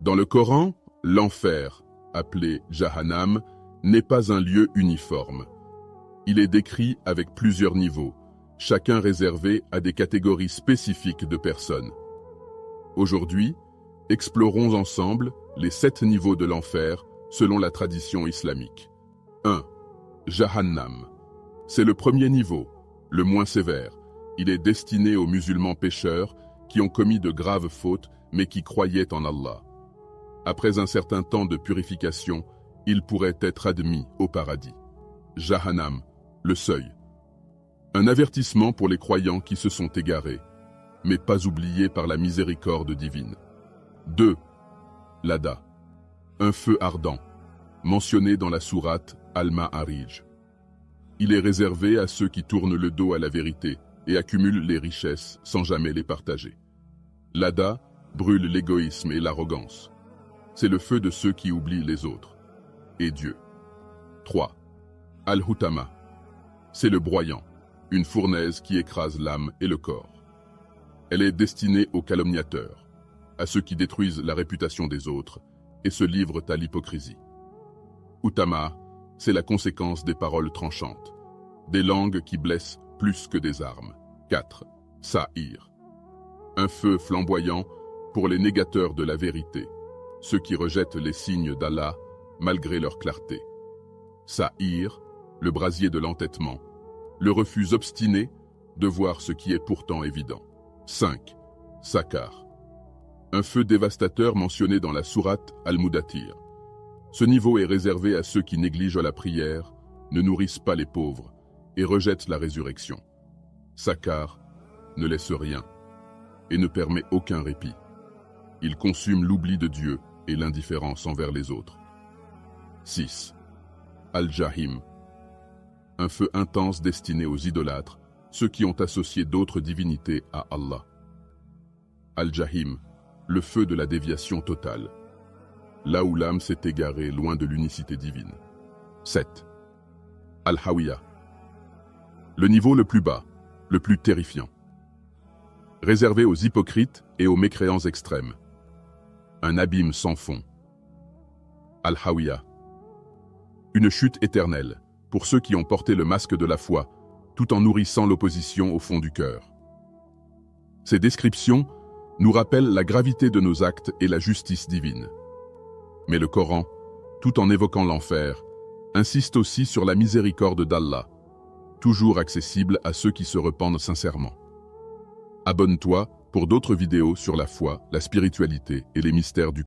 Dans le Coran, l'enfer, appelé Jahannam, n'est pas un lieu uniforme. Il est décrit avec plusieurs niveaux, chacun réservé à des catégories spécifiques de personnes. Aujourd'hui, explorons ensemble les 7 niveaux de l'enfer selon la tradition islamique. 1. Jahannam. C'est le premier niveau, le moins sévère. Il est destiné aux musulmans pécheurs qui ont commis de graves fautes mais qui croyaient en Allah. Après un certain temps de purification, ils pourraient être admis au paradis. Jahannam, le seuil. Un avertissement pour les croyants qui se sont égarés, mais pas oubliés par la miséricorde divine. 2. Lada. Un feu ardent, mentionné dans la sourate Al-Ma'arij. Il est réservé à ceux qui tournent le dos à la vérité et accumulent les richesses sans jamais les partager. Lada brûle l'égoïsme et l'arrogance. C'est le feu de ceux qui oublient les autres et Dieu. 3. Al-Hutama. C'est le broyant, une fournaise qui écrase l'âme et le corps. Elle est destinée aux calomniateurs, à ceux qui détruisent la réputation des autres et se livrent à l'hypocrisie. Hutama, c'est la conséquence des paroles tranchantes, des langues qui blessent plus que des armes. 4. Sa'ir. Un feu flamboyant pour les négateurs de la vérité, ceux qui rejettent les signes d'Allah malgré leur clarté. Sa'ir, le brasier de l'entêtement, le refus obstiné de voir ce qui est pourtant évident. 5. Sakar. Un feu dévastateur mentionné dans la sourate Al-Mudathir. Ce niveau est réservé à ceux qui négligent la prière, ne nourrissent pas les pauvres et rejettent la résurrection. Sakar ne laisse rien et ne permet aucun répit. Il consume l'oubli de Dieu et l'indifférence envers les autres. 6. Al-Jahim. Un feu intense destiné aux idolâtres, ceux qui ont associé d'autres divinités à Allah. Al-Jahim, le feu de la déviation totale, là où l'âme s'est égarée loin de l'unicité divine. 7. Al-Hawiya. Le niveau le plus bas, le plus terrifiant. Réservé aux hypocrites et aux mécréants extrêmes. Un abîme sans fond. Al-Hawiya. Une chute éternelle pour ceux qui ont porté le masque de la foi, tout en nourrissant l'opposition au fond du cœur. Ces descriptions nous rappellent la gravité de nos actes et la justice divine. Mais le Coran, tout en évoquant l'enfer, insiste aussi sur la miséricorde d'Allah, toujours accessible à ceux qui se repentent sincèrement. Abonne-toi pour d'autres vidéos sur la foi, la spiritualité et les mystères du